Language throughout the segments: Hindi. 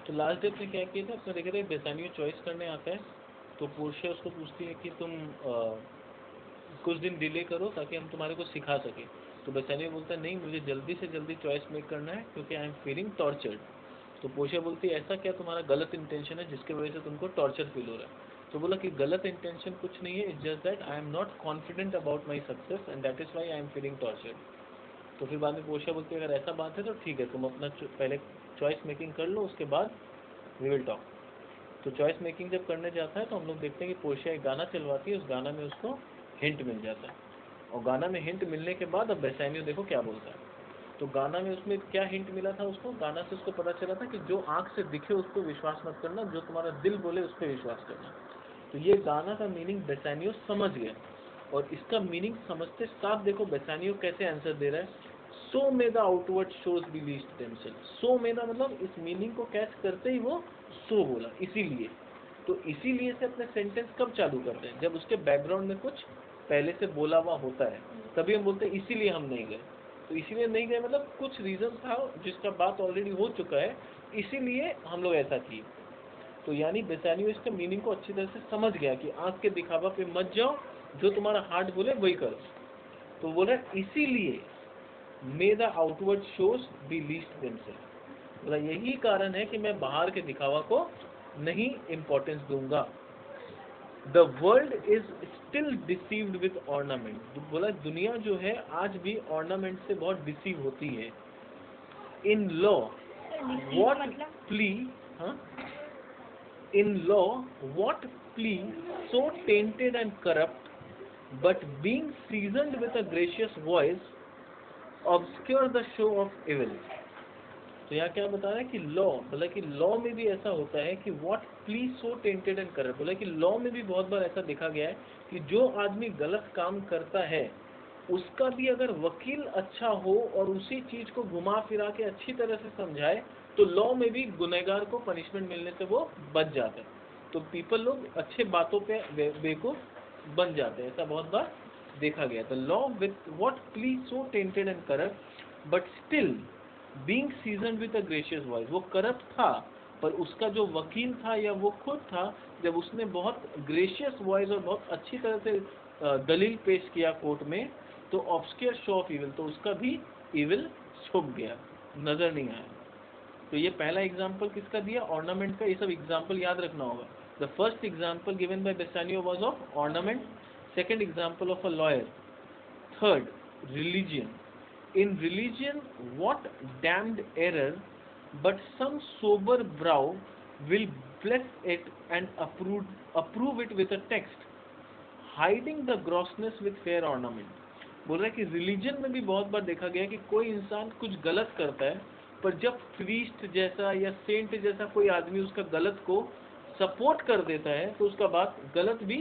तो लास्ट डेट में क्या किया था, आपने देखा था बेसानियो चॉइस करने आता है तो पोर्शिया उसको पूछती है कि तुम कुछ दिन डिले करो ताकि हम तुम्हारे को सिखा सकें। तो बेसानियो बोलता है नहीं, मुझे जल्दी से जल्दी चॉइस मेक करना है क्योंकि आई एम फीलिंग टॉर्चर्ड। तो पोर्शिया बोलती है ऐसा क्या तुम्हारा गलत इंटेंशन है जिसकी वजह से तुमको टॉर्चर फील हो रहा है। तो बोला कि गलत इंटेंशन कुछ नहीं है, it's just that I am not confident about my success and that is why I am feeling tortured. तो फिर बाद में पोर्शिया बोलती है अगर ऐसा बात है तो ठीक है, तुम अपना पहले चॉइस मेकिंग कर लो, उसके बाद वी विल टॉक। तो चॉइस मेकिंग जब करने जाता है तो हम लोग देखते हैं कि पोर्शिया एक गाना चलवाती है, उस गाना में उसको हिंट मिल जाता है। और गाना में हिंट मिलने के बाद अब बेसानियो देखो क्या बोलता है। तो गाना में उसमें क्या हिंट मिला था उसको, गाना से उसको पता चला था कि जो आंख से दिखे उस पर विश्वास मत करना, जो तुम्हारा दिल बोले उस पर विश्वास करना। तो ये गाना का मीनिंग बेसानियो समझ गया, और इसका मीनिंग समझते साथ देखो बेसानियो कैसे आंसर दे रहा है। So may the outward shows be least themself. So may the मतलब इस मीनिंग को कैच करते ही वो सो बोला, इसीलिए। तो इसीलिए से अपने सेंटेंस कब चालू करते हैं, जब उसके बैकग्राउंड में कुछ पहले से बोला हुआ होता है, तभी हम बोलते हैं इसीलिए हम नहीं गए। तो इसीलिए नहीं गए मतलब कुछ रीजन था जिसका बात ऑलरेडी हो चुका है, इसीलिए हम लोग ऐसा किए। तो यानी बेसानियो इसका मीनिंग को अच्छी तरह से समझ गया कि आंख के दिखावा पे मत जाओ, जो तुम्हारा हार्ट बोले वही करो। तो बोला इसीलिए may the outward shows be least themself, बोला यही कारण है कि मैं बाहर के दिखावा को नहीं इम्पोर्टेंस दूंगा। The world is still deceived with ornament, बोला दुनिया जो है आज भी ऑर्नामेंट से बहुत डिसीव होती है। इन लॉ वॉट प्ली, हाँ, in law what plea so tainted and corrupt, but being seasoned with a gracious voice obscure the show of evil। तो यहाँ क्या बता रहा है कि लॉ, बोला कि लॉ में भी ऐसा होता है कि what please so tainted and corrupt, बोला कि लॉ में भी बहुत बार ऐसा देखा गया है कि जो आदमी गलत काम करता है उसका भी अगर वकील अच्छा हो और उसी चीज को घुमा फिरा के अच्छी तरह से समझाए तो लॉ में भी गुनहगार को पनिशमेंट मिलने से वो बच जाता है। तो पीपल लोग अच्छे बातों पे बेवकूफ बन जाते हैं, ऐसा बहुत बार देखा गया। The law with what please so tainted and corrupt but still being season with a gracious voice, वो करप्ट था पर उसका जो वकील था या वो खुद था, जब उसने बहुत ग्रेशियस वॉइस और बहुत अच्छी तरह से दलील पेश किया कोर्ट में, तो ऑब्सक्योर शो ऑफ इविल, तो उसका भी इविल छुप गया, नजर नहीं आया। तो ये पहला एग्जाम्पल किसका दिया, ऑर्नामेंट का। ये सब एग्जाम्पल याद रखना होगा। The first example given by Bassanio was of ornament, second example of a lawyer, third religion. In religion, what damned error, but some sober brow will bless it and approve it with a text, hiding the grossness with fair ornament। बोल रहा है कि रिलीजन में भी बहुत बार देखा गया कि कोई इंसान कुछ गलत करता है, पर जब प्रीस्ट जैसा या सेंट जैसा कोई आदमी उसका गलत को सपोर्ट कर देता है तो उसका बात गलत भी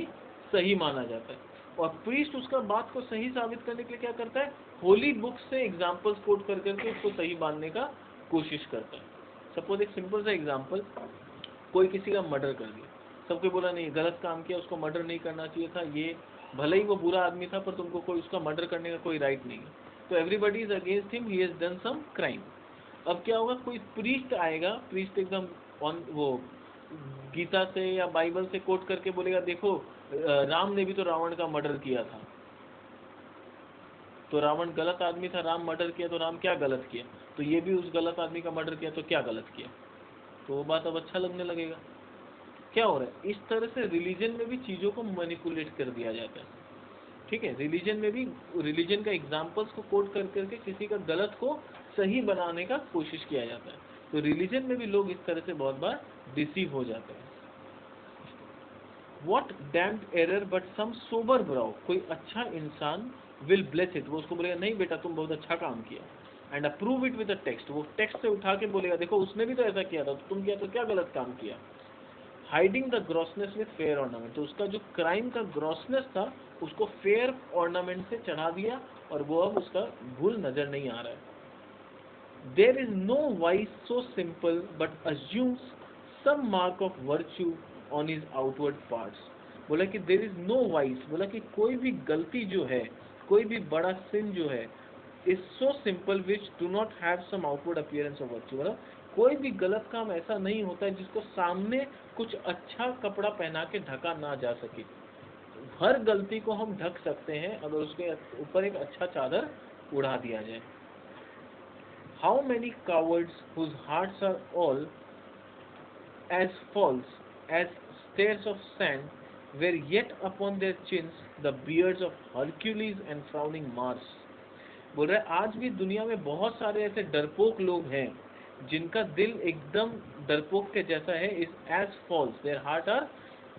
सही माना जाता है। और प्रीस्ट उसका बात को सही साबित करने के लिए क्या करता है, होली बुक से एग्जाम्पल्स कोट कर करके उसको सही मानने का कोशिश करता है। सपोज एक सिंपल सा एग्जाम्पल, कोई किसी का मर्डर कर दिया, सबको बोला नहीं गलत काम किया, उसको मर्डर नहीं करना चाहिए था, ये भले ही वो बुरा आदमी था पर तुमको कोई उसका मर्डर करने का कोई राइट नहीं है, तो everybody is against him, he has done some crime. अब क्या होगा, कोई प्रीस्ट आएगा, प्रीस्ट एकदम ऑन वो गीता से या बाइबल से कोट करके बोलेगा देखो राम ने भी तो रावण का मर्डर किया था, तो रावण गलत आदमी था, राम मर्डर किया तो राम क्या गलत किया, तो ये भी उस गलत आदमी का मर्डर किया तो क्या गलत किया। तो वो बात अब अच्छा लगने लगेगा। क्या हो रहा है, इस तरह से रिलीजन में भी चीज़ों को मैनिपुलेट कर दिया जाता है। ठीक है, रिलीजन में भी रिलीजन का एग्जाम्पल्स को कोट कर करके किसी का गलत को सही बनाने का कोशिश किया जाता है। तो रिलीजन में भी लोग इस तरह से बहुत बार डिसीव हो जाते हैं। What damned error but some sober brow, कोई अच्छा इंसान विल ब्लेस इट, वो उसको बोलेगा नहीं बेटा तुम बहुत अच्छा काम किया, and approve it with a text, वो टेक्स्ट से उठा के बोलेगा देखो उसने भी तो ऐसा किया था, तो तुम किया तो क्या गलत काम किया। Hiding the grossness with fair ornament, तो उसका जो क्राइम का ग्रॉसनेस था उसको फेयर ऑर्नामेंट से चढ़ा दिया और वो अब उसका भूल नजर नहीं आ रहा है। There is no vice so simple but assumes some mark of virtue on his outward parts, बोला कि देयर इज नो वाइस, बोला कि कोई भी गलती जो है, कोई भी बड़ा सिन जो है, is so simple which do not have some outward appearance of virtue. मतलब कोई भी गलत काम ऐसा नहीं होता है जिसको सामने कुछ अच्छा कपड़ा पहना के ढका ना जा सके। हर गलती को हम ढक सकते हैं अगर उसके ऊपर एक अच्छा चादर उड़ा दिया जाए। How many cowards whose hearts are all as false as stairs of sand were yet upon their chins the beards of Hercules and frowning Mars। बोल रहा है आज भी दुनिया में बहुत सारे ऐसे डरपोक लोग हैं जिनका दिल एकदम डरपोक के जैसा है। Is as false, their heart are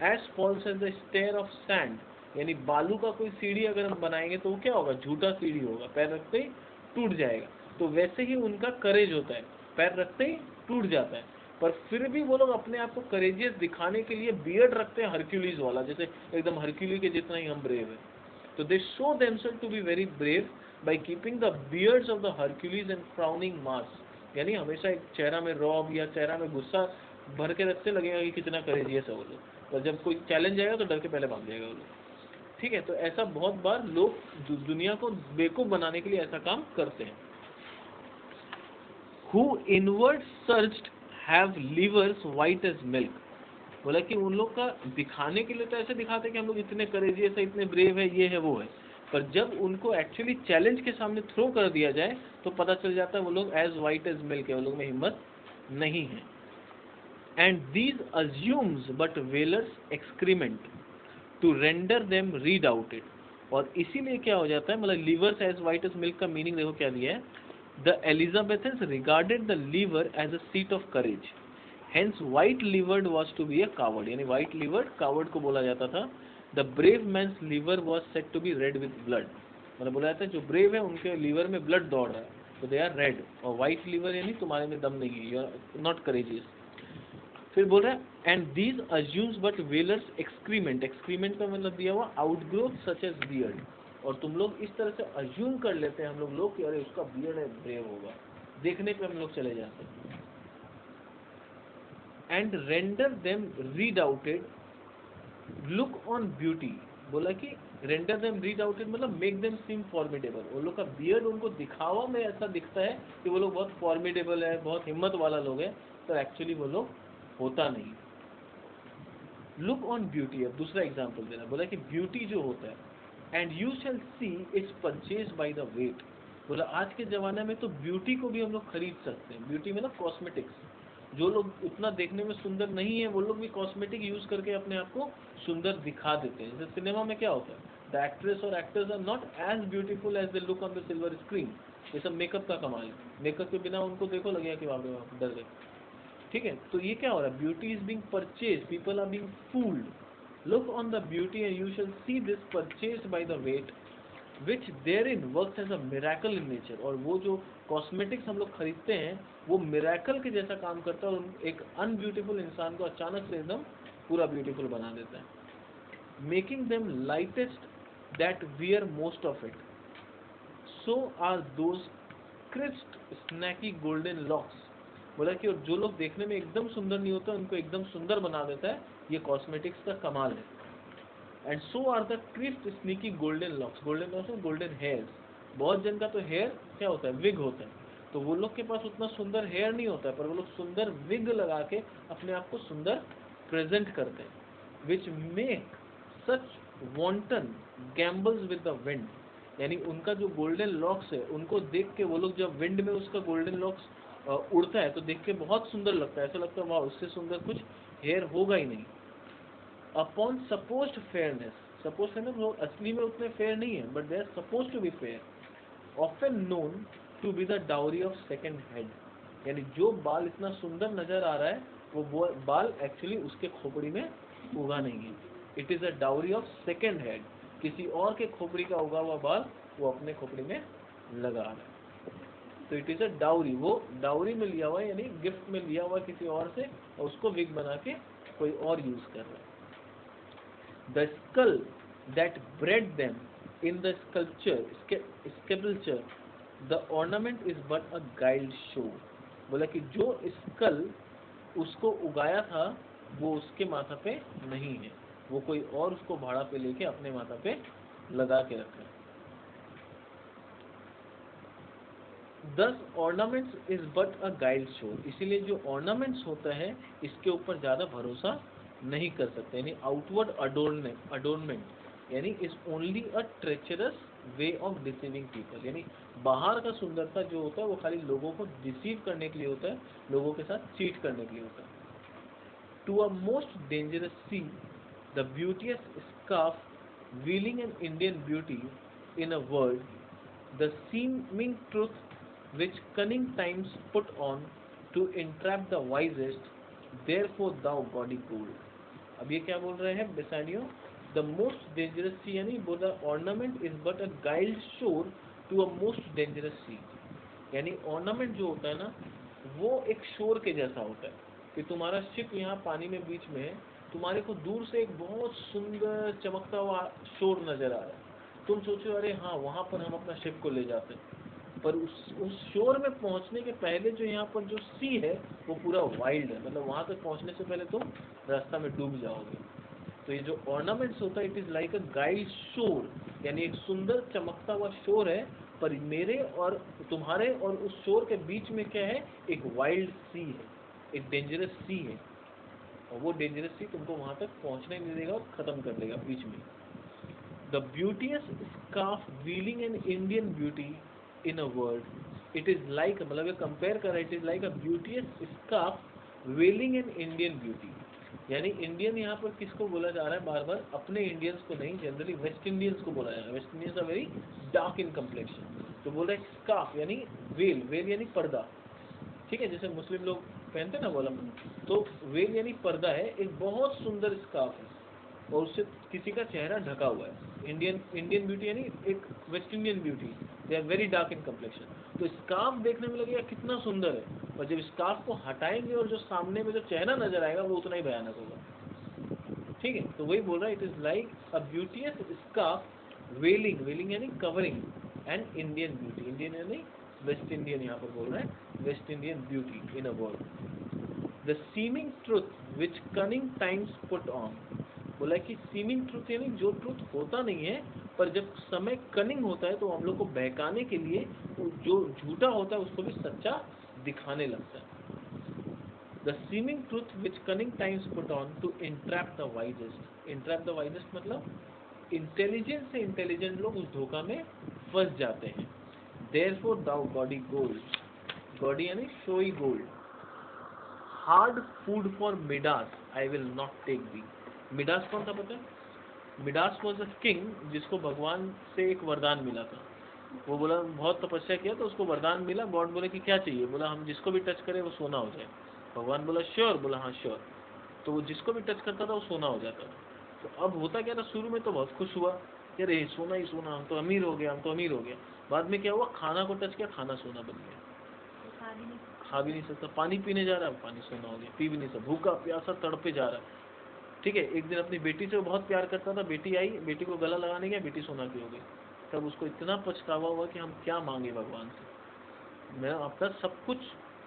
as false as the stair of sand. यानी बालू का कोई सीढ़ी अगर हम बनाएंगे तो वो क्या होगा, झूठा सीढ़ी होगा, पैर रखते ही टूट जाएगा। तो वैसे ही उनका करेज होता है, पैर रखते ही टूट जाता है, पर फिर भी वो लोग अपने आप को करेजियस दिखाने के लिए बियर्ड रखते हैं हरक्यूलिस वाला, जैसे एकदम हरक्यूली के जितना ही हम ब्रेव है। तो they show themself to be very brave by keeping the beards of the Hercules and frowning Mars. यानी हमेशा एक चेहरा में रौब या चेहरा में गुस्सा भर के रखते, लगेगा कि कितना करेजियस है वो लोग, और जब कोई चैलेंज आएगा तो डर के पहले भाग जाएगा वो लोग। ठीक है, तो ऐसा बहुत बार लोग दुनिया को बेवकूफ बनाने के लिए ऐसा काम करते हैं। Who inward searched have livers white as milk। बोला कि उन लोग का दिखाने के लिए तो ऐसे दिखाते कि हम लोग इतने करेजियस है, इतने ब्रेव है, ये है वो है, पर जब उनको एक्चुअली चैलेंज के सामने थ्रो कर दिया जाए तो पता चल जाता है वो लोग एज वाइट एज मिल्क है, वो लोग में हिम्मत नहीं है। And these assumes but valour's excrement to render them redoubted. और इसीलिए क्या हो जाता है, मतलब livers as white as milk का मीनिंग देखो क्या दिया है। The Elizabethans regarded the liver as a seat of courage, hence white livered was to be a coward. यानी व्हाइट लिवर्ड कावर्ड को बोला जाता था। The brave man's liver was set to be red with blood. मतलब बोला जाता है जो ब्रेव है उनके लीवर में ब्लड दौड़ रहा है, तो दे आर रेड। और व्हाइट लीवर यानी तुम्हारे में दम नहीं है, यू आर नॉट करेजियस। फिर बोल रहा है and these assumes but valour's एक्सक्रीमेंट। एक्सक्रीमेंट का मतलब दिया हुआ आउटग्रोथ सच एज बियर्ड। और तुम लोग इस तरह से अज्यूम कर लेते हैं हम लोग कि अरे उसका बियर्ड है, ब्रेव होगा, देखने पे हम लोग चले जाते हैं। And render them redoubted look on beauty. बोला कि रेंडर देम रीडाउटेड मतलब मेक देम सीम फॉर्मिडेबल। वो लोग का बियर्ड उनको दिखावा में ऐसा दिखता है कि वो लोग बहुत फॉर्मिडेबल है, बहुत हिम्मत वाला लोग है, तो एक्चुअली वो लोग होता नहीं। Look on beauty. अब दूसरा एग्जाम्पल देना, बोला कि ब्यूटी जो होता है and you shall see its purchase by the weight. बोला आज के ज़माने में तो ब्यूटी को भी हम लोग खरीद सकते हैं। ब्यूटी मतलब कॉस्मेटिक्स। जो लोग उतना देखने में सुंदर नहीं है वो लोग भी कॉस्मेटिक यूज़ करके अपने आप को सुंदर दिखा देते हैं। जैसे सिनेमा में क्या होता है, द एक्ट्रेस और actors are not as beautiful as they look on the silver screen. ये सब मेकअप का कमाल है। मेकअप के बिना उनको देखो लगेगा कि वहाँ डर गए। ठीक है, तो ये क्या हो रहा है, beauty is being purchase, people are being fooled. Look on the beauty and you shall see this purchase by the weight which there in works as a miracle in nature. और वो जो कॉस्मेटिक्स हम लोग खरीदते हैं वो मिराकल के जैसा काम करता है और एक अनब्यूटीफुल इंसान को अचानक से एकदम पूरा ब्यूटीफुल बना देता है। Making them lightest that wear most of it, so are those crisp snaky golden locks. बोला कि और जो लोग देखने में एकदम सुंदर नहीं होता उनको एकदम सुंदर बना देता है, ये कॉस्मेटिक्स का कमाल है। And so are the crisp sneaky golden locks. Golden locks में गोल्डन हेयर्स। बहुत जन का तो हेयर क्या होता है, विग होता है, तो वो लोग के पास उतना सुंदर हेयर नहीं होता है, पर वो लोग सुंदर विग लगा के अपने आप को सुंदर प्रेजेंट करते हैं। Which make such wonton gambles with the wind. यानी उनका जो गोल्डन लॉक्स है उनको देख के वो लोग जब विंड में उसका गोल्डन लॉक्स उड़ता है तो देख के बहुत सुंदर लगता है, ऐसा लगता है वाह उससे सुंदर कुछ हेयर होगा ही नहीं। Upon supposed fairness, suppose fairness वो असली में उतने फेयर नहीं है but they are suppose to be fair, often known to be the dowry of second head. यानी जो बाल इतना सुंदर नजर आ रहा है वो बाल एक्चुअली उसके खोपड़ी में उगा नहीं है। It is a dowry of second head, किसी और के खोपड़ी का उगा हुआ बाल वो अपने खोपड़ी में लगा रहा है। तो इट इज अ डाउरी, वो डाउरी में लिया हुआ है यानी गिफ्ट में लिया हुआ किसी और से और उसको विग बना के कोई और यूज कर रहा है। The skull that bred them in the sculpture the ornament is but a guiled shore. बोला कि जो स्कल उसको उगाया था वो उसके माथा पे नहीं है, वो कोई और उसको भाड़ा पे लेके अपने माथा पे लगा के रखा है। दस ornaments is but a guide शोर, इसीलिए जो ऑर्नामेंट्स होता है इसके ऊपर ज़्यादा भरोसा नहीं कर सकते, यानी आउटवर्ड अडोर्नमेंट यानी is only a treacherous way of deceiving people, यानी बाहर का सुंदरता जो होता है वो खाली लोगों को डिसीव करने के लिए होता है, लोगों के साथ चीट करने के लिए होता है। To a most dangerous sea the beauteous scarf veiling an Indian beauty in a world, the seeming truth which cunning times put on to entrap the wisest, therefore thou gaudy gold। अब ये क्या बोल रहे हैं बेसानियो, द मोस्ट डेंजरस सी, यानी बोल रहा ऑर्नामेंट इज बट अ गाइल्ड शोर टू अ मोस्ट डेंजरस सी, यानी ऑर्नामेंट जो होता है ना वो एक शोर के जैसा होता है कि तुम्हारा शिप यहाँ पानी में बीच में है, तुम्हारे को दूर से एक बहुत सुंदर चमकता हुआ शोर नजर आ रहा है, तुम सोचो अरे हाँ वहाँ पर हम अपना शिप को ले जाते हैं, पर उस शोर में पहुंचने के पहले जो यहाँ पर जो सी है वो पूरा वाइल्ड है, मतलब वहां तक पहुंचने से पहले तुम रास्ता में डूब जाओगे। तो ये जो ऑर्नामेंट्स होता है it is like a guide शोर, यानी एक सुंदर चमकता हुआ शोर है, पर मेरे और तुम्हारे और उस शोर के बीच में क्या है, एक वाइल्ड सी है, एक डेंजरस सी है, और वो डेंजरस सी तुमको वहां तक पहुंचने नहीं देगा और खत्म कर देगा बीच में। The beauteous scarf veiling an Indian beauty in a world, it is like, मतलब ये कंपेयर कर रहा है, it is like a beauteous scarf veiling an Indian beauty, यानी इंडियन यहाँ पर किसको बोला जा रहा है बार बार, अपने इंडियंस को नहीं, जनरली वेस्ट इंडियंस को बोला जा रहा है, West Indians are very dark in complexion, तो बोल रहा है स्कार्फ यानी वेल, वेल यानी पर्दा, ठीक है, जैसे मुस्लिम लोग पहनते ना बोला, तो वेल यानी पर्दा है, एक बहुत सुंदर स्कार्फ है और उससे किसी का चेहरा ढका हुआ है, इंडियन ब्यूटी यानी एक West Indian beauty, they are very dark in complexion, तो स्कार्फ देखने में लगेगा कितना सुंदर है, और जब स्कार्फ को हटाएंगे और जो सामने में जो चेहरा नजर आएगा वो उतना ही भयानक होगा, ठीक है, तो वही बोल रहा है it is like a beauteous scarf veiling, veiling यानी covering and Indian beauty, Indian यानी वेस्ट इंडियन, यहाँ पर बोल रहा है west Indian beauty in a world, the seeming truth which cunning times put on, बोला कि सीमिंग ट्रुथ यानी जो ट्रुथ होता नहीं है, पर जब समय कनिंग होता है तो हम लोग को बहकाने के लिए जो झूठा होता है उसको भी सच्चा दिखाने लगता है। The seeming truth which cunning times put on to intrap the wisest, intrap the wisest मतलब इंटेलिजेंट से इंटेलिजेंट लोग उस धोखा में फंस जाते हैं। Therefore thou gaudy gold, gaudy यानी showy gold, hard food for Midas I will not take thee. Midas कौन था पता है? मिडास वॉज अ किंग जिसको भगवान से एक वरदान मिला था, वो बोला बहुत तपस्या किया तो उसको वरदान मिला, गॉड बोले कि क्या चाहिए, बोला हम जिसको भी टच करें वो सोना हो जाए, भगवान बोला श्योर, बोला हाँ श्योर, तो वो जिसको भी टच करता था वो सोना हो जाता था। तो अब होता क्या था, शुरू में तो बहुत खुश हुआ कि अरे सोना ही सोना, हम तो अमीर हो गया, हम तो अमीर हो गया, बाद में क्या हुआ, खाना को टच किया, खाना सोना बन गया, खा भी नहीं सकता, पानी पीने जा रहा है, पानी सोना हो गया, पी भी नहीं सकता, भूखा प्यासा तड़पे जा रहा है, ठीक है। एक दिन अपनी बेटी से वो बहुत प्यार करता था, बेटी आई, बेटी को गला लगाने गया, बेटी सोना की हो गई, तब उसको इतना पछतावा हुआ कि हम क्या मांगे भगवान से, मैं अपना सब कुछ,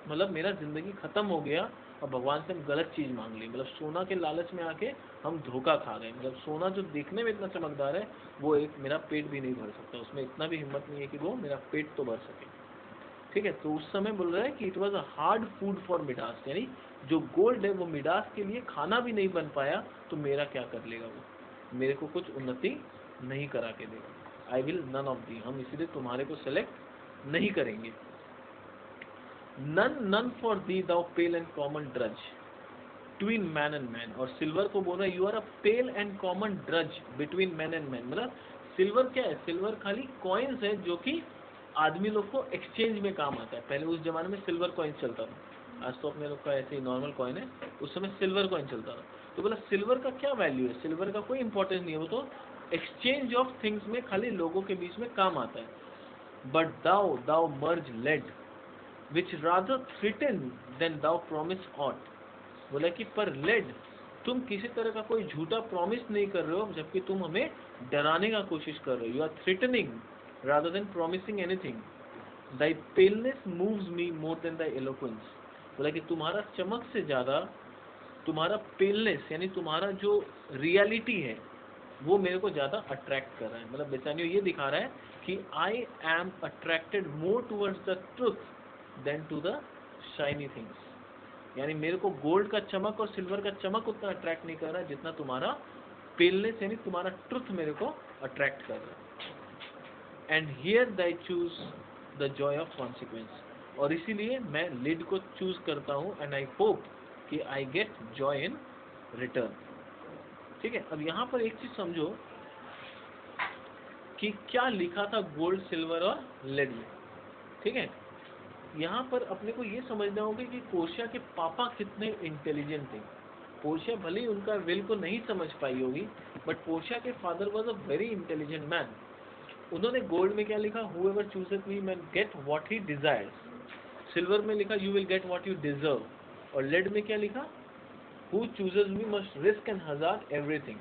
मतलब मेरा जिंदगी खत्म हो गया और भगवान से हम गलत चीज मांग ली, मतलब सोना के लालच में आके हम धोखा खा गए, मतलब सोना जो देखने में इतना चमकदार है वो एक मेरा पेट भी नहीं भर सकता, उसमें इतना भी हिम्मत नहीं है कि वो मेरा पेट तो भर सके, ठीक है। तो उस समय बोल रहा है कि it was a hard food for Midas, यानी जो गोल्ड है वो मिडास के लिए खाना भी नहीं बन पाया, तो मेरा क्या कर लेगा वो, मेरे को कुछ उन्नति नहीं करा के देगा। I will none of thee, हम इसलिए तुम्हारे को सेलेक्ट नहीं करेंगे। None none for thee thou pale and common drudge between man and man, और सिल्वर को बोल रहा है you are a pale and common drudge between man and man, मतलब सिल्वर क्या है, सिल्वर खाली कॉइन्स है जो कि आदमी लोग को एक्सचेंज में काम आता है, पहले उस जमाने में सिल्वर कॉइन चलता था, आज तो अपने लोग का ऐसे ही नॉर्मल कॉइन है, उस समय सिल्वर कॉइन चलता था, तो बोला सिल्वर का क्या वैल्यू है, सिल्वर का कोई इंपॉर्टेंस नहीं है, वो तो एक्सचेंज ऑफ थिंग्स में खाली लोगों के बीच में काम आता है। बट दाउ दाउ मर्ज lead which rather threaten than thou promise aught, बोला कि पर लेड तुम किसी तरह का कोई झूठा प्रॉमिस नहीं कर रहे हो, जबकि तुम हमें डराने का कोशिश कर रहे हो, you are threatening rather than promising anything, thy paleness moves me more than thy eloquence, बोला कि तुम्हारा चमक से ज्यादा तुम्हारा पेलनेस यानी तुम्हारा जो रियलिटी है वो मेरे को ज़्यादा अट्रैक्ट कर रहा है। मतलब बेसानियो ये दिखा रहा है कि I am attracted more towards the truth than to the shiny things. यानी मेरे को गोल्ड का चमक और सिल्वर का चमक उतना अट्रैक्ट नहीं कर रहा है जितना तुम्हारा पेलनेस यानी तुम्हारा ट्रुथ मेरे को अट्रैक्ट कर रहा है। एंड हियर दै choose the Joy of consequence, और इसीलिए मैं लिड को चूज करता हूँ एंड आई होप कि I get joy in return. ठीक है, अब यहाँ पर एक चीज समझो कि क्या लिखा था गोल्ड सिल्वर और लेड में। ठीक है, यहाँ पर अपने को ये समझना होगा कि पोर्शिया के पापा कितने इंटेलिजेंट थे। पोर्शिया भले ही उनका विल को नहीं समझ पाई होगी, बट पोर्शिया के father was a very intelligent man. उन्होंने गोल्ड में क्या लिखा, whoever chooses me main get what he desires. Silver में लिखा you will get what you deserve. और लेड में क्या लिखा, who chooses me must risk and hazard everything.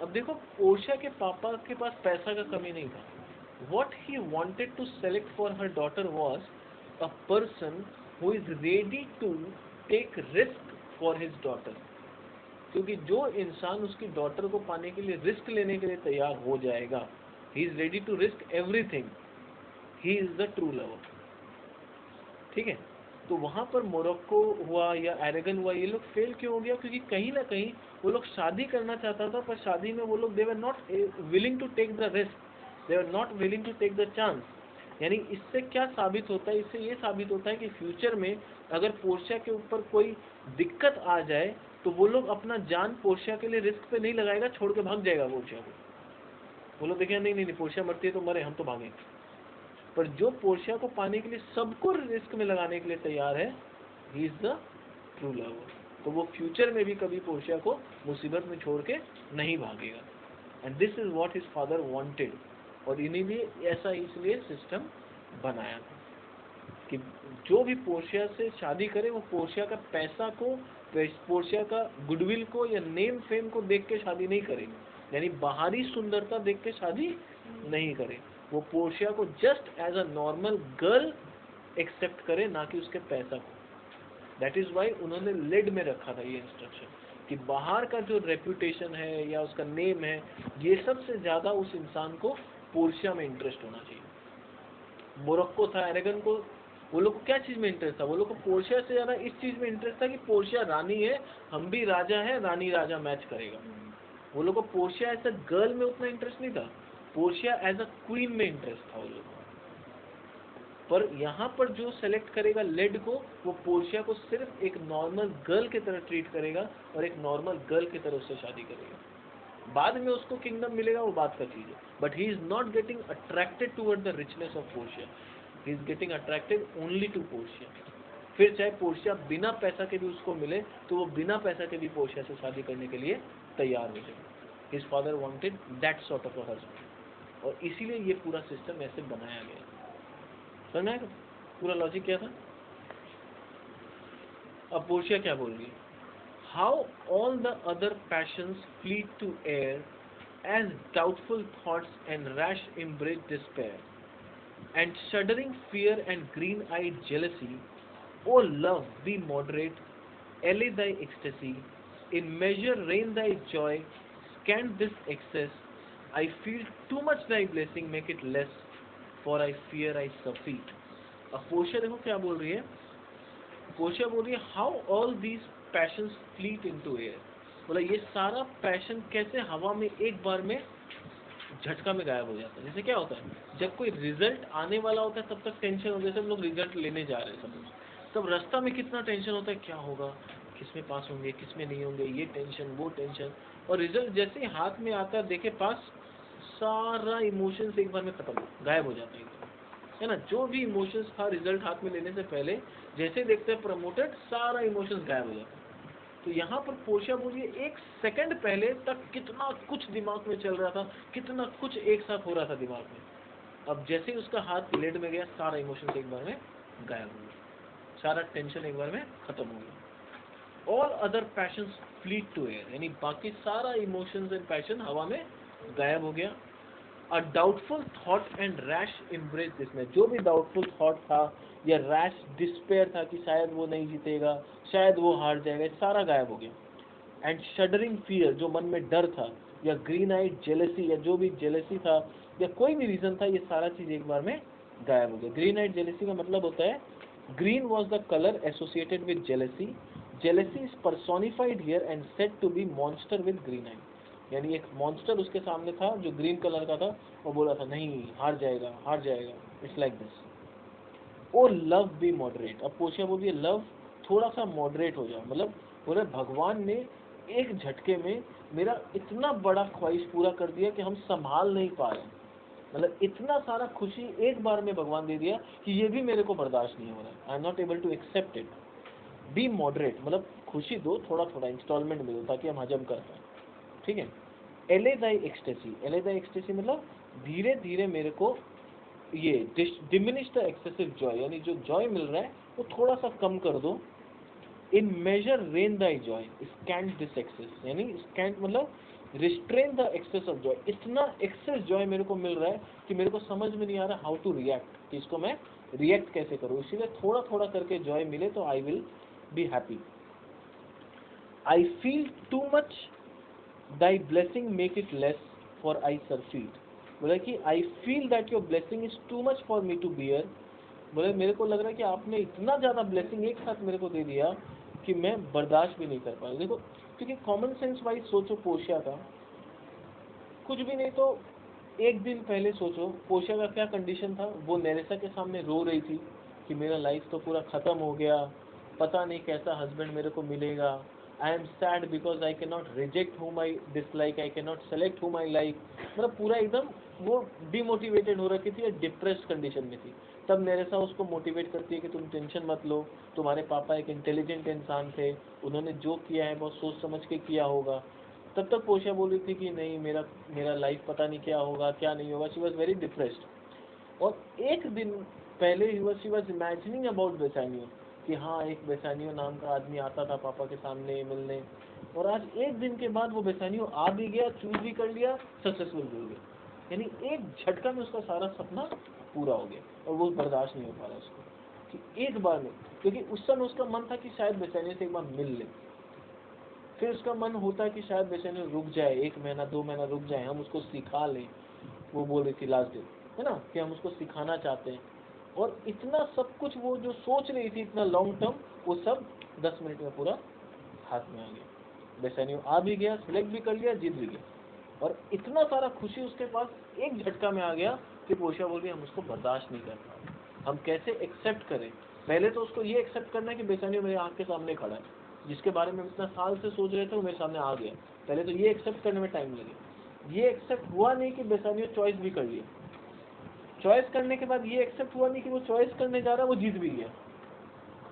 अब देखो पोर्शिया के पापा के पास पैसा का कमी नहीं था। What he wanted to select for her daughter was a person who is ready to take risk for his daughter। क्योंकि जो इंसान उसकी डॉटर को पाने के लिए रिस्क लेने के लिए तैयार हो जाएगा, he is ready to risk everything, he is the true lover। ठीक है, तो वहां पर मोरक्को हुआ या एरेगन हुआ, ये लोग फेल क्यों हो गया, क्योंकि कहीं ना कहीं वो लोग शादी करना चाहता था, पर शादी में वो लोग they were not willing to take the risk, they are not willing to take the chance. यानी इससे क्या साबित होता है, इससे ये साबित होता है कि फ्यूचर में अगर पोर्शिया के ऊपर कोई दिक्कत आ जाए तो वो लोग अपना जान पोर्शिया के लिए रिस्क पे नहीं लगाएगा, छोड़ के भाग जाएगा पोर्शिया को। वो लोग देखेंगे नहीं नहीं नहीं, पोर्शिया मरती है तो मरे, हम तो भागें। पर जो पोर्शिया को पाने के लिए सबको रिस्क में लगाने के लिए तैयार है, he is the true lover. तो वो फ्यूचर में भी कभी पोर्शिया को मुसीबत में छोड़ के नहीं भागेगा। And this is what his father wanted. और इन्हीं लिए ऐसा इसलिए सिस्टम बनाया था कि जो भी पोर्शिया से शादी करे वो पोर्शिया का पैसा को, पोर्शिया का गुडविल को या नेम फेम को देख के शादी नहीं करे, यानी बाहरी सुंदरता देख के शादी नहीं करे। वो पोर्शिया को just as a normal girl except करे, ना कि उसके पैसा को। दैट इज वाई उन्होंने लेड में रखा था ये इंस्ट्रक्शन कि बाहर का जो रेपुटेशन है या उसका नेम है, ये सबसे ज्यादा उस इंसान को पोर्शिया में इंटरेस्ट होना चाहिए। मोरक्को था, एरेगन को, वो लोग को क्या चीज में इंटरेस्ट था, वो लोग को पोर्शिया से ज्यादा इस चीज में इंटरेस्ट था कि पोर्शिया रानी है, हम भी राजा है, रानी राजा मैच करेगा। वो लोग को पोर्शिया एज अ गर्ल में उतना इंटरेस्ट नहीं था, पोर्शिया एज अ क्वीन में इंटरेस्ट था वो लोग को। पर यहाँ पर जो सेलेक्ट करेगा लेड को, वो पोर्शिया को सिर्फ एक नॉर्मल गर्ल की तरह ट्रीट करेगा और एक नॉर्मल गर्ल की तरह उससे शादी करेगा। बाद में उसको किंगडम मिलेगा, वो बात का चीज है, but he is not getting attracted toward the richness of Portia, he is getting attracted only to Portia. फिर चाहे पोर्शिया बिना पैसा के भी उसको मिले, तो वो बिना पैसा के भी पोर्शिया से शादी करने के लिए तैयार हो जाए। His father wanted that sort of a husband, और इसीलिए ये पूरा सिस्टम ऐसे बनाया गया। समझ में आएगा पूरा लॉजिक क्या था। अब पोर्शिया क्या बोल रही है, how all the other passions fleet to air as doubtful thoughts and rash embrace despair and shuddering fear and green-eyed jealousy, O love, be moderate, allay thy ecstasy, in measure reign thy joy, scant this excess, I feel too much thy blessing, make it less, for I fear I surfeit। अब पोर्शिया देखो क्या बोल रही है, पोर्शिया बोल रही है how all these patience fleet into air, बोला ये सारा पैशन कैसे हवा में एक बार में झटका में गायब हो जाता है। जैसे क्या होता है, जब कोई रिजल्ट आने वाला होता है तब तक टेंशन होता है, सब लोग रिजल्ट लेने जा रहे हैं सब लोग, तब रास्ता में कितना टेंशन होता है, क्या होगा, किसमें पास होंगे किसमें नहीं होंगे, ये टेंशन वो टेंशन। और रिजल्ट जैसे ही हाथ में आता है देखे पास, सारा इमोशंस एक बार में खत्म गायब हो जाता है ना। जो भी इमोशंस था रिजल्ट हाथ में लेने से पहले, जैसे देखते हैं प्रमोटेड, सारा इमोशंस गायब हो जाता है। तो यहाँ पर पोर्शिया बोलिए एक सेकंड पहले तक कितना कुछ दिमाग में चल रहा था, कितना कुछ एक साथ हो रहा था दिमाग में, अब जैसे ही उसका हाथ लेड में गया, सारा इमोशन एक बार में गायब हो गया, सारा टेंशन एक बार में खत्म हो गया। All other passions fleet to air, यानी बाकी सारा इमोशंस एंड पैशन हवा में गायब हो गया। A doubtful thought and rash embrace this, जो भी डाउटफुल थॉट था या रैश डिस्पेयर था कि शायद वो नहीं जीतेगा, शायद वो हार जाएगा, सारा गायब हो गया। एंड शडरिंग फियर, जो मन में डर था, या ग्रीन आइड जेलेसी, या जो भी जेलेसी था या कोई भी रीजन था, ये सारा चीज एक बार में गायब हो गया। ग्रीन आइड जेलेसी का मतलब होता है green was the colour associated with jealousy, jealousy is personified here and said to be monster with green eyed. यानी एक मॉन्स्टर उसके सामने था जो ग्रीन कलर का था, और बोला था नहीं हार जाएगा हार जाएगा, it's like this. O love be moderate, अब पोशिया बोल रही है लव थोड़ा सा मॉडरेट हो जाओ, मतलब बोले भगवान ने एक झटके में मेरा इतना बड़ा ख्वाहिश पूरा कर दिया कि हम संभाल नहीं पा रहे, मतलब इतना सारा खुशी एक बार में भगवान दे दिया कि ये भी मेरे को बर्दाश्त नहीं हो रहा है, I am not able to accept it. Be moderate मतलब खुशी दो थोड़ा थोड़ा इंस्टॉलमेंट में दो ताकि हम हजम कर पाए, ठीक है। एले दाई एक्सटेसी, एले दाई एक्सटेसी मतलब धीरे धीरे मेरे को ये डिमिनिश द एक्सेसिव जॉय, यानी जो जॉय मिल रहा है वो थोड़ा सा कम कर दो। In measure rain thy joy scant this excess, यानी स्कैंट मतलब restrain the excess of joy, इतना एक्सेस जॉय मेरे को मिल रहा है कि मेरे को समझ में नहीं आ रहा हाउ टू रिएक्ट, कि इसको मैं रिएक्ट कैसे करूँ, इसीलिए थोड़ा थोड़ा करके जॉय मिले तो I will be happy. I feel too much thy blessing make it less for I surfeit, बोला कि I feel that your blessing is too much for me to bear, बोले मेरे को लग रहा है कि आपने इतना ज्यादा ब्लेसिंग एक साथ मेरे को दे दिया कि मैं बर्दाश्त भी नहीं कर पाया। देखो क्योंकि कॉमन सेंस वाइज सोचो पोशिया का, कुछ भी नहीं तो एक दिन पहले सोचो पोशिया का क्या कंडीशन था, वो नेरेसा के सामने रो रही थी कि मेरा लाइफ तो पूरा खत्म हो गया, पता नहीं कैसा हस्बैंड मेरे को मिलेगा, I am sad because I can not reject whom I dislike, I can not select whom I like, मतलब पूरा एकदम वो डिमोटिवेटेड हो रखी थी, डिप्रेस्ड कंडीशन में थी। तब नेरेसा उसको मोटिवेट करती है कि तुम टेंशन मत लो, तुम्हारे पापा एक इंटेलिजेंट इंसान थे, उन्होंने जो किया है बहुत सोच समझ के किया होगा। तब तक पोशिया बोल रही थी कि नहीं मेरा मेरा लाइफ पता नहीं क्या होगा क्या नहीं होगा, शी वॉज वेरी डिप्रेस्ड। और एक दिन पहले शी वॉज इमेजिनिंग अबाउट बेसानियो कि हाँ एक बेसानियो नाम का आदमी आता था पापा के सामने मिलने, और आज एक दिन के बाद वो बेसानियो आ भी गया, चूज भी कर लिया, सक्सेसफुल भी हो गया, यानी एक झटका में उसका सारा सपना पूरा हो गया, और वो बर्दाश्त नहीं हो पा रहा उसको कि एक बार में, क्योंकि उस समय उसका मन था कि शायद बेसानियो से एक बार मिल ले, फिर उसका मन होता है कि शायद बेचारे रुक जाए, 1 महीना 2 महीना रुक जाए, हम उसको सिखा लें, वो बोल रही थी लास्ट डे है ना कि हम उसको सिखाना चाहते हैं, और इतना सब कुछ वो जो सोच रही थी इतना लॉन्ग टर्म, वो सब 10 मिनट में पूरा हाथ में आ गया। बेसानियो आ भी गया, सिलेक्ट भी कर लिया, जीत भी गया, और इतना सारा खुशी उसके पास एक झटका में आ गया कि पोशिया बोल रही हम उसको बर्दाश्त नहीं कर पा रहे, हम कैसे एक्सेप्ट करें। पहले तो उसको ये एक्सेप्ट करना है कि बेसानियो मेरे आँख के सामने खड़ा है, जिसके बारे में इतना साल से सोच रहे थे वो मेरे सामने आ गया, पहले तो ये एक्सेप्ट करने में टाइम लगे। ये एक्सेप्ट हुआ नहीं कि बेसानियो चॉइस भी कर लिया, चॉइस करने के बाद ये एक्सेप्ट हुआ नहीं कि वो चॉइस करने जा रहा है, वो जीत भी गया।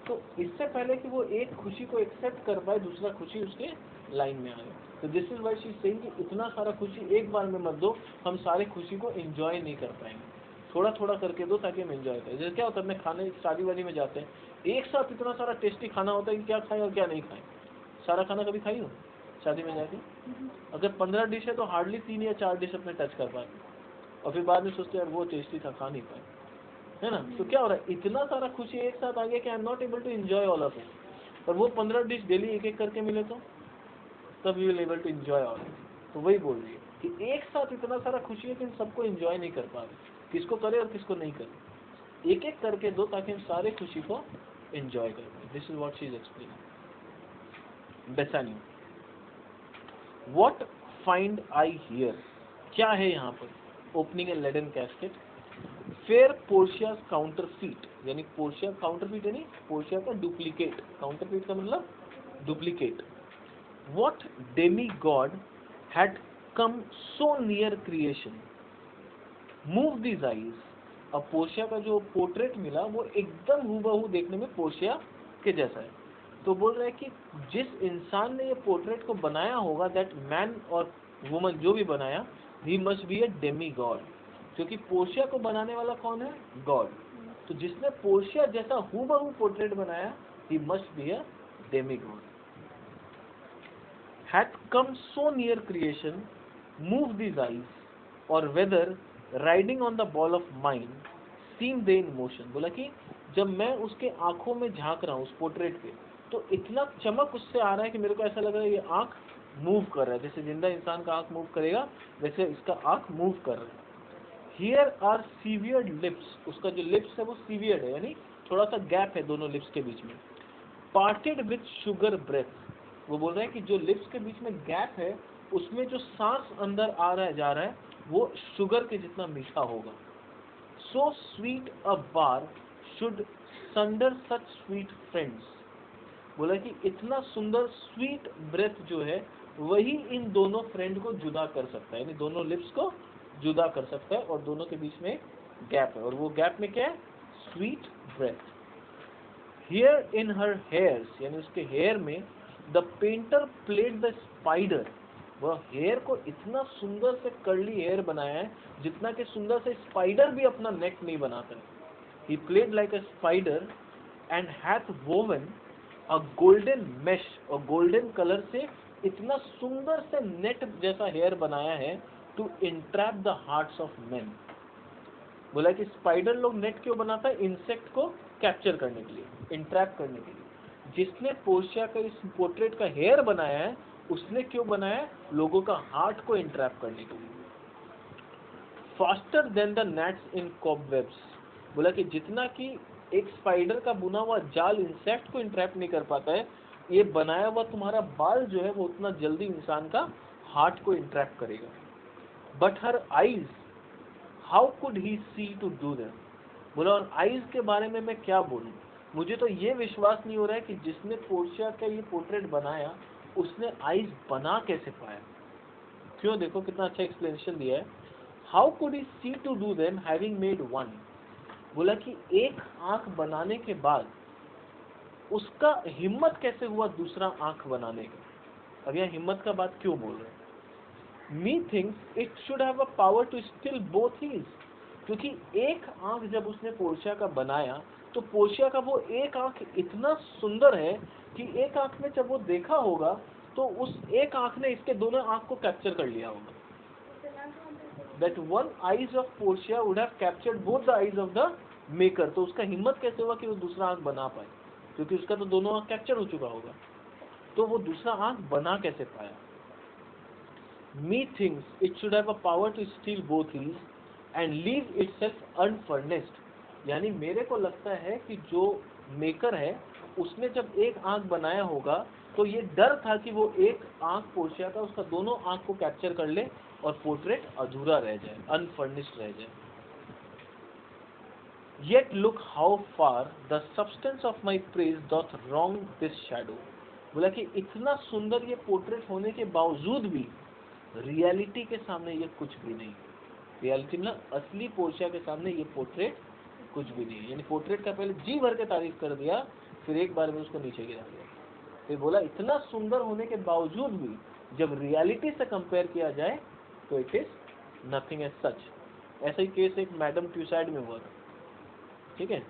तो इससे पहले कि वो एक खुशी को एक्सेप्ट कर पाए, दूसरा खुशी उसके लाइन में आ गया। तो this is why she is saying कि इतना सारा खुशी एक बार में मत दो, हम सारे खुशी को एंजॉय नहीं कर पाएंगे, थोड़ा थोड़ा करके दो ताकि हम एंजॉय करें। जैसे क्या होता है अपने खाने शादी वादी में जाते हैं, एक साथ इतना सारा टेस्टी खाना होता है कि क्या खाएं और क्या नहीं खाएं। सारा खाना कभी खाई हो शादी में जाके? अगर 15 डिश है तो हार्डली 3 या 4 डिश अपने टच कर पाए, और फिर बाद में सोचते हैं यार वो टेस्टी था, खा नहीं पाए, है ना। तो क्या हो रहा है, इतना सारा खुशी एक साथ आ गया कि I am not able to enjoy all of it. और वो 15 डिश डेली एक एक करके मिले तो तब you will able to enjoy all. तो वही बोल रही है कि एक साथ इतना सारा खुशी है कि हम सबको एंजॉय नहीं कर पा रहे, किसको करे और किसको नहीं करे, एक एक करके दो ताकि हम सारे खुशी को एंजॉय कर पाए। This is what she is explaining. Bassanio, what find I here, क्या है यहाँ पर? Opening a leaden casket, fair Portia counterfeit, यानी पोर्शिया काउंटरफीट यानी पोर्शिया का डुप्लीकेट, काउंटरफीट का मतलब duplicate. What demi god had come so near creation move these eyes, अब पोर्शिया का जो पोर्ट्रेट मिला वो एकदम हूबहू देखने में पोर्शिया के जैसा है। तो बोल रहे हैं कि जिस इंसान ने ये पोर्ट्रेट को बनाया होगा, दैट मैन और वुमन जो भी बनाया, he must be a demi God, क्योंकि पोर्शिया को बनाने वाला कौन है? गॉड। तो जिसने पोर्शिया जैसा हूबहू पोर्ट्रेट बनाया, he must be a demi god. Had come so near creation move these eyes, और whether riding on the ball of mind seem they in motion, बोला कि जब मैं उसके आंखों में झांक रहा हूँ उस पोर्ट्रेट पे, तो इतना चमक उससे आ रहा है कि मेरे को ऐसा लग रहा है ये आंख मूव कर रहा है, जैसे जिंदा इंसान का आंख मूव करेगा वैसे इसका आंख मूव कर रहा है। हियर आर सीवियर्ड लिप्स, उसका जो लिप्स है वो सीवियर्ड है, यानी थोड़ा सा गैप है दोनों लिप्स के बीच में। पार्टेड विथ शुगर ब्रेथ, वो बोल रहे हैं कि जो लिप्स के बीच में गैप है उसमें जो सांस अंदर आ रहा है जा रहा है वो शुगर के जितना मीठा होगा। So sweet a bar should sunder such sweet friends, बोला कि इतना सुंदर स्वीट ब्रेथ जो है वही इन दोनों फ्रेंड को जुदा कर सकता है, यानी दोनों लिप्स को जुदा कर सकता है, और दोनों के बीच में गैप है, और वो गैप में क्या है, sweet breath. Here in her hairs, यानी उसके हेयर में, the painter played the spider, वह हेयर को इतना सुंदर से कर्ली हेयर बनाया है जितना कि सुंदर से स्पाइडर भी अपना नेक नहीं बनाता है। He played like a spider and hath woven a golden mesh, और गोल्डन कलर से इतना सुंदर से नेट जैसा हेयर बनाया है to intrap the hearts of men. बोला कि स्पाइडर लोग नेट क्यों बनाता है, इंसेक्ट को कैप्चर करने के लिए, इंट्रैप करने के लिए। जिसने पोर्शिया का इस पोर्ट्रेट का हेयर बनाया है उसने क्यों बनाया, लोगों का हार्ट को इंट्रैप करने के लिए। Faster than the nets in cobwebs, बोला कि जितना कि एक स्पाइडर का बुना हुआ जाल इंसेक्ट को इंट्रैप नहीं कर पाता है, ये बनाया हुआ तुम्हारा बाल जो है वो उतना जल्दी इंसान का हार्ट को इंट्रैप करेगा। But her eyes, how could he see to do them, बोला और आईज के बारे में मैं क्या बोलूं, मुझे तो ये विश्वास नहीं हो रहा है कि जिसने पोर्शिया का ये पोर्ट्रेट बनाया उसने आईज बना कैसे पाया। क्यों, देखो कितना अच्छा एक्सप्लेनेशन दिया है। How could he see to do them having made one, बोला कि एक आंख बनाने के बाद उसका हिम्मत कैसे हुआ दूसरा आंख बनाने का। अब यहाँ हिम्मत का बात क्यों बोल रहे हैं, methinks it should have a power to steal both his, क्योंकि एक आंख जब उसने पोर्शिया का बनाया तो पोर्शिया का वो एक आंख इतना सुंदर है कि एक आंख में जब वो देखा होगा तो उस एक आंख ने इसके दोनों आंख को कैप्चर कर लिया होगा। That one eyes of Portia would have captured both the eyes of the maker, तो उसका हिम्मत कैसे हुआ कि वो दूसरा आंख बना पाए, क्योंकि उसका तो दोनों आंख कैप्चर हो चुका होगा, तो वो दूसरा आंख बना कैसे पाया। Methinks it should have a power to steal both his and leave itself unfurnished, यानी मेरे को लगता है कि जो मेकर है उसने जब एक आंख बनाया होगा तो ये डर था कि वो एक आंख पोर्शिया का उसका दोनों आंख को कैप्चर कर ले और पोर्ट्रेट अधूरा रह जाए, अनफर्निश्ड रह जाए। Yet look how far the substance of my praise doth wrong this shadow, बोला कि इतना सुंदर ये पोर्ट्रेट होने के बावजूद भी रियलिटी के सामने ये कुछ भी नहीं। रियलिटी में असली पोर्शिया के सामने ये पोर्ट्रेट कुछ भी नहीं है, यानी पोर्ट्रेट का पहले जी भर के तारीफ कर दिया फिर एक बार में उसको नीचे गिरा दिया। फिर बोला इतना सुंदर होने के बावजूद भी जब रियलिटी से कंपेयर किया जाए तो it is nothing as such. ऐसा ही केस एक मैडम ट्यूसाइड में हुआ था, ठीक है।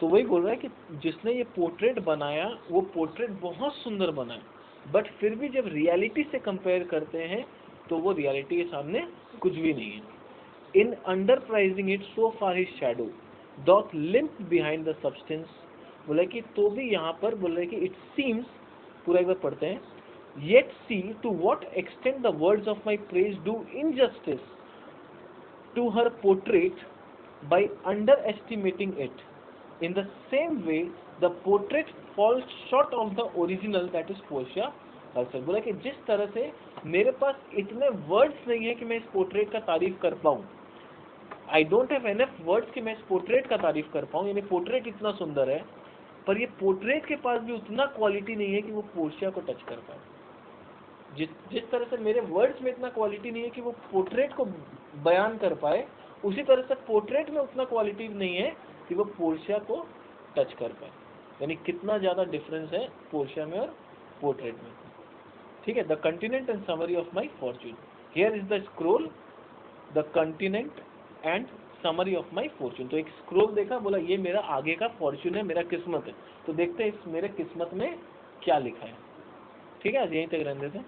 तो वही बोल रहा है कि जिसने ये पोर्ट्रेट बनाया वो पोर्ट्रेट बहुत सुंदर बना है, बट फिर भी जब रियलिटी से कंपेयर करते हैं तो वो रियलिटी के सामने कुछ भी नहीं है। In under pricing it so far his shadow doth limp behind the substance, बोला कि तो भी यहाँ पर बोल रहे कि इट सीम्स, पूरा एक बार पढ़ते हैं, yet see to what extent the words of my praise do injustice to her portrait by underestimating it. In the same way, the portrait falls short of the original, that is Portia herself. बोला कि जिस तरह से मेरे पास इतने वर्ड्स नहीं है कि मैं इस पोर्ट्रेट का तारीफ कर पाऊँ, I don't have enough words कि मैं इस पोर्ट्रेट का तारीफ कर पाऊँ, यानी पोर्ट्रेट इतना सुंदर है पर ये पोर्ट्रेट के पास भी उतना क्वालिटी नहीं है कि वो पोर्शिया को टच कर पाए। जिस तरह से मेरे वर्ड्स में इतना क्वालिटी नहीं है कि वो पोर्ट्रेट को बयान कर पाए, उसी तरह से पोर्ट्रेट में उतना क्वालिटी नहीं है कि वो पोर्शिया को टच कर पाए। यानी कितना ज़्यादा डिफरेंस है पोर्शिया में और पोर्ट्रेट में, ठीक है। The continent and summary of my Fortune, here is the scroll, the continent and summary of my Fortune. तो एक स्क्रोल देखा, बोला ये मेरा आगे का फॉर्च्यून है, मेरा किस्मत है, तो देखते हैं इस मेरे किस्मत में क्या लिखा है, ठीक है। आज यहीं तक रहने देते हैं।